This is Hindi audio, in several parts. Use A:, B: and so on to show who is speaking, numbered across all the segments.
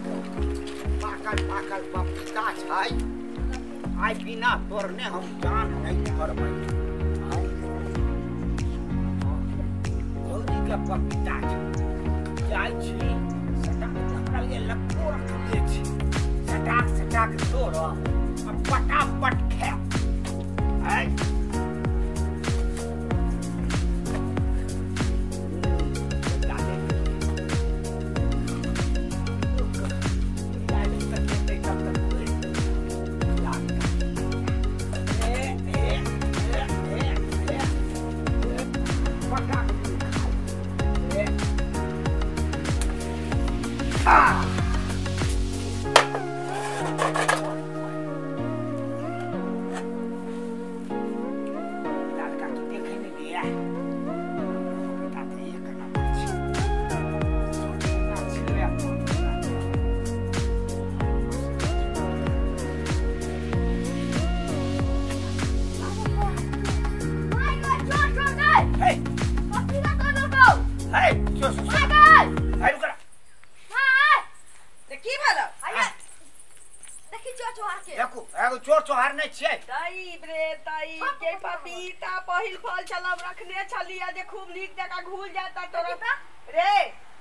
A: पाकल पाकल पपीता छै आई बिना तोड़ने हम जान नहीं करबै भौजी के पपीता छै जाय छी सटाक रखलिए लक्को रखलिए छी सटाक तोड़ आ पटापट खा आई चोर चोहार नहीं छे
B: ताई रे ताई के पपीता पहिल फल चलब रखने छलिया जे खूब नीक जका घुल जाता तोरा रे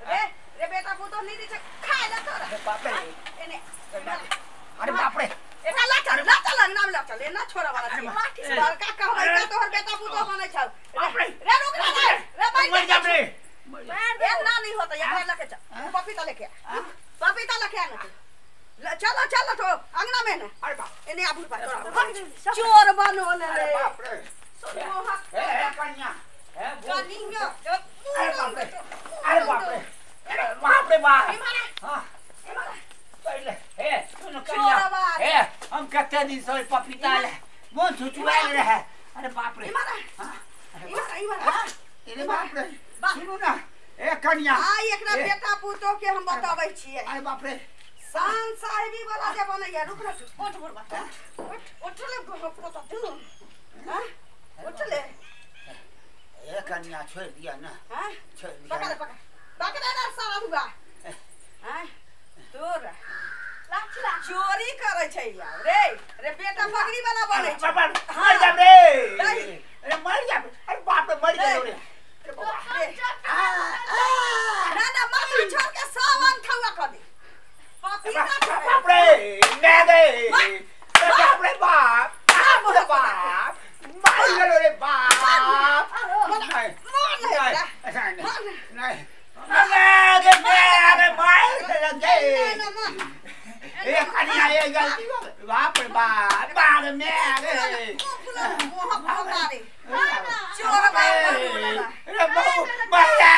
B: रे रे बेटा पुतो नी दी खा ले तोरा
A: अरे बाप रे
B: एने
A: अरे बाप रे
B: एका ला चल नाम ला चल एना छोरा वाला छी बड़का कहबै का तोहर बेटा पुतो बनै छ
A: बाप रे
B: रे रुक रे भाई
A: मर जा रे
B: ए ना नहीं होता ये लेके चल पपीता लेके आना चलो चलो तो अंगना में ना
A: अरे बाप
B: एने आबू पर चोर बनो ले
A: अरे बाप रे ए कन्या ए
B: कन्या
A: अरे बाप रे अरे बाप रे बाप रे बाप हां पहले ए सुनो कन्या ए हम कते दिन से पपीता ले मन छुचुआल रहे अरे बाप रे हां अरे बाप रे सुनो ना ए कन्या
B: आ एकरा बेटा पुतो के हम बताबै छियै
A: अरे बाप रे
B: शान साहिबी वाला जे बनैया रुक उठ बुढ़वा उठ ले पुतो तू हां उठ ले
A: ए कन्या छोड़ दिया ना
B: हां
A: छोड़ दिया
B: पकड़ ना सारा हुआ हां तोर लाचला चोरी करे छै यार रे रे बेटा पगड़ी वाला बनै छै
A: मर जा रे अरे मर जा अरे बाप रे मर जा रे
B: ना मत छोड़ के सावन खवा कर दे
A: बाप रे ने दे बाप रे बाप मार गलो रे बाप नहीं मार लगे ए कन्या ये गलती बाप रे बाप बाप ने
B: चोर बाप
A: रे बहु भैया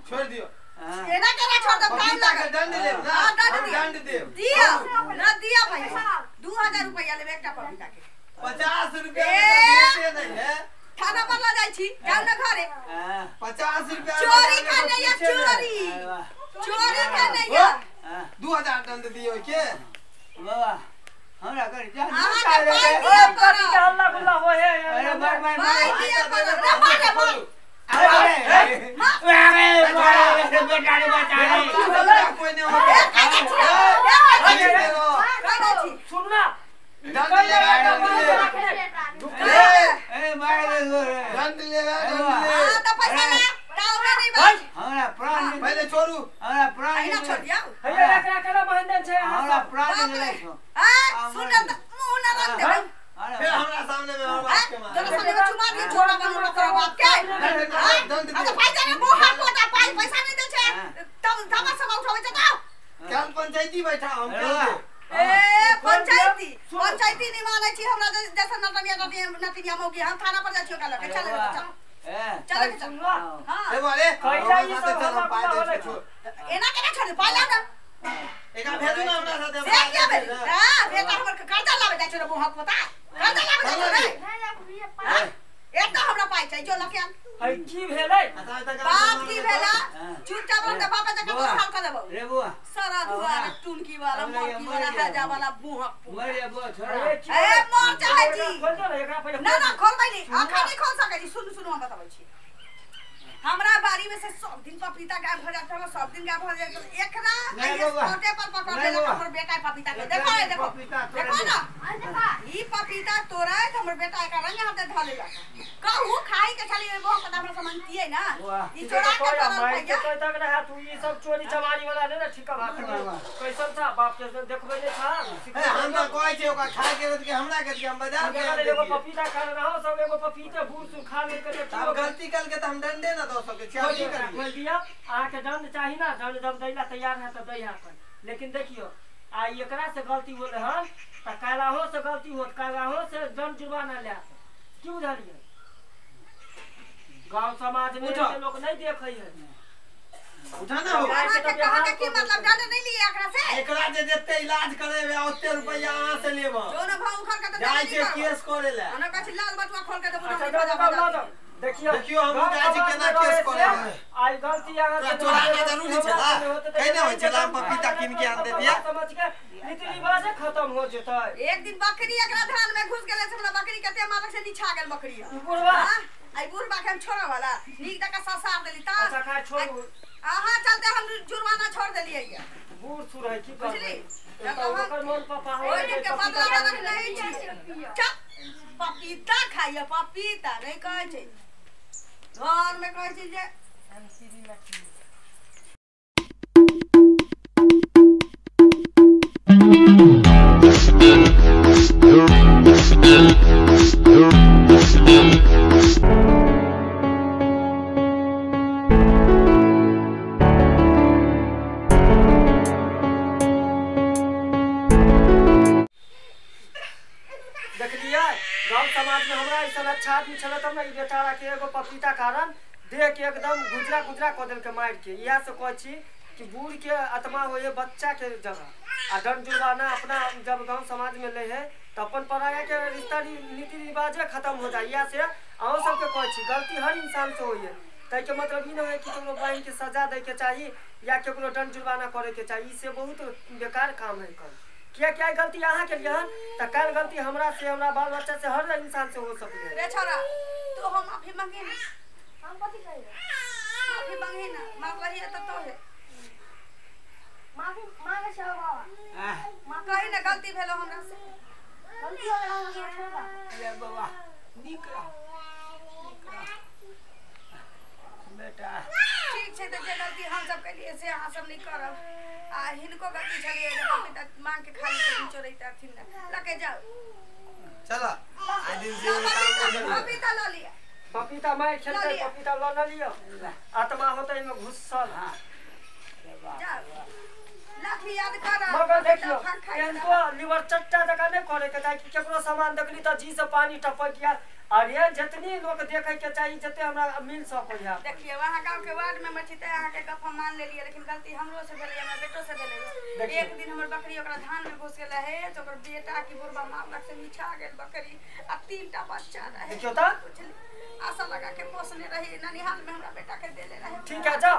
C: छोड़ दियो
B: एना केना छोड़ दो टाइम लगे
C: दंड ले ना
B: हां दंड
C: दे
B: दिया ना दिया भाई 2000 रुपया लेबे एकटा पपीता के
C: 50 रुपया देते नहीं है
B: थाना पर ला जाई छी जाओ ना घरे
C: 50 रुपया
B: चोरी करने या चोरी करने या
C: 2000 दंड दियो के
A: बाबा हमरा कर जा
B: कथि
D: के हल्ला गुल्ला हो है
A: अरे मार
B: भाई दिया कर रे मार
A: अरे बेटा ने बचा रे
C: कोई नहीं हो
D: सुन ना
C: दंड ले
A: ए मार रे
C: दंड ले दंड
B: तो पैसा ना गांव में नहीं भाई
A: हमरा प्राण
C: पहले छोड़ू
A: हमरा प्राण
B: आइना छोड़ दिया
D: भैया एकरा केना बहन छै
A: हमरा प्राण
B: बाप
A: ले
B: रे हां सुन त मुंह ना रख दे भाई
C: फिर हमरा सामने में और बात के मार
B: तोरा सामने में चुमा दिए छोड़ा बनो कर बाप के
C: दंड
B: आ तो पैसा ना मुंह हाथ पोता पैसा नहीं दे छे तब धमा सब उठावे छ तो
C: काल पंचायती बैठा हम कल
B: ए पंचायती नहीं माने छी हमरा जैसा नटिया मौगी हम थाना पर जा छियो काल के चल चल चल हां
C: ए बोले
D: कैसा ये सब
C: चल हम पाए दे
D: छो
B: एना केना छोड़ पाला ना
C: एका भेजू ना हमरा साथे
B: से क्या बे हां बेटा हमर कर्जा लावे जा छ मुंह पोता कर्जा लावे जा रे एक तो हमरा पाई छै जो लके
D: है की भेलै
B: बाप की भेला चुपचाप रह बाप जका तो हाल कर देबो
A: रे बुआ
B: सारा दुआर टुनकी वाला मोरकी वाला हजा वाला मुंह
A: मर रे बुआ छोड़
B: ए मर चाहे जी
D: खोल दो एकरा पहिले
B: ना ना खोल बैली आखा नहीं खोल सके जी सुन सुन हम बताबै छी हमरा बारी में से सब दिन पपीता गायब हो जात है सब दिन गायब हो जात एकरा छोटे पर पकड़ ले हमर बेटा पपीता के देखो देखो देखो ना ई पपीता तोरा है हमर बेटा का रंग हाथ धऽ लेला कहू खाई के चली वो कदम हमरा समझतिए ना ई चोरा के करल भैया
D: कोई तक रहा तू ई सब चोरी चमारी वाला ने ठीका बात कैसन था बाप के देखबै ने था
C: हम तो कहै छै ओका खा के रोज के हमरा के हम बाजार के
D: एगो पपीता खा रहो सब एगो पपीते बूढ़ सुन खा ले के
C: हम गलती कल के त हम दंडे ना दो सके छी की करिए
D: बोल दिया आहा के दंड चाहि ना दंड जब दैला तैयार है त दै है अपन लेकिन देखियो आ एकरा से गलती होले हन त कालाहो से गलती होत कालाहो से दंड जुर्माना ले क्यों धरिए गांव समाज में के लोग नहीं देखै है
C: उठाना हो
B: कहा के की मतलब दंड नहीं लिए एकरा से
C: एकरा जे जते इलाज करेबे ओते रुपया अहां से लेबो
B: जो न भाव उखर के त
C: जाय छै केस करे ले
B: अना कहै लाल बटुआ खोल के देबो
D: अच्छा देखियो
C: हम जाय छी केना केस करे
D: आई गलती अहाँ
C: से चोरा के जरूरी छला कहने होय छला पपीता किन के आन दे दिया
D: समझ के रीति रिवाज खत्म हो जेतै
B: एक दिन बकरी एकरा धान में घुस गेले से हमरा बकरी कते मालक से नीचा गेल बकरी
D: बुढ़वा
B: आई बुढ़वा के हम छोड़ा वाला नीक दका ससार देली ता
D: अच्छा खा छोड़ू
B: आहा चलते हम जुर्माना छोड़ देलिए ये
D: बूढ़ सुर है की
B: बुझली
D: ओकर मोन पापा हो
B: ओइ के बदला रख नहीं छी चप पपीता खाइए पपीता नहीं कहै छै घर में कहै छै जे
D: अच्छा आदमी छल तब ना बेचारा के एगो पपीता कारण देख के एकदम गुजरा गुजरा क देल के मार के इहा से कहै छी कि बूढ़ के आत्मा होए बच्चा के जगह आ दंड जुर्माना अपना जब गांव समाज में ले है तो अपन पराया के रिश्ता नीति रिवाज खत्म हो जाए। इहा से अहूँ सबके कहै छी गलती हर इंसान से होइए तै के मतलब ई न है कि कोनो बहन के सजा दे के चाहिए या केकरो दंड जुर्माना करे के चाहिए। इससे बहुत बेकार काम है कर क्या क्या गलती यहाँ के लिए त कल गलती हमरा से हमरा बाल बच्चा से हर इंसान से हो सकती है।
B: रे छोरा तो हम माफी मांगे ना हम कथि कहि माफी मांगे ना मां कहि तो है माफी मांगे छ बाबा मां कहि ना गलती भेलो हमरा से गलती हो गेल हमरा
A: अरे बाबा निकरा बेटा
B: ठीक छै त जे गलती हम सब के लिए से अहाँ सब नहीं करब आ हिनको गलती छलिए जे पपीता मांग के खाली के चोरैता थिन ना लके जाओ
C: चलो आज दिन से काम कर
B: पपीता ल लिया
D: पपीता मैं खेलते पपीता ल लियो आत्मा होते में घुसल
B: जाओ लाठी याद कर
D: मगर देखियो इनको लिवर चट्टा जगह नहीं करे के ताकि केकरो सामान देखली त जी से पानी टपक गया और ये जितनी लोग देखे के चाहिए जते हमरा मिल सको है।
B: देखिए वहाँ गांव के वार्ड में मचिते अहाँ के गप हम मान लेलिए, लेकिन गलती हमरो से भेलै, हमरा बेटो से भेलै। एक दिन हमर बकरी ओकरा धान में घुस गेलै है तो ओकर बेटा की बुढ़बा मारलक से मिठा गेल बकरी आ 3टा बच्चा रहे।
D: देखियो त
B: आशा लगा के पोसने रही, ननिहाल में हमरा बेटा के देले रहे।
D: ठीक है जाओ।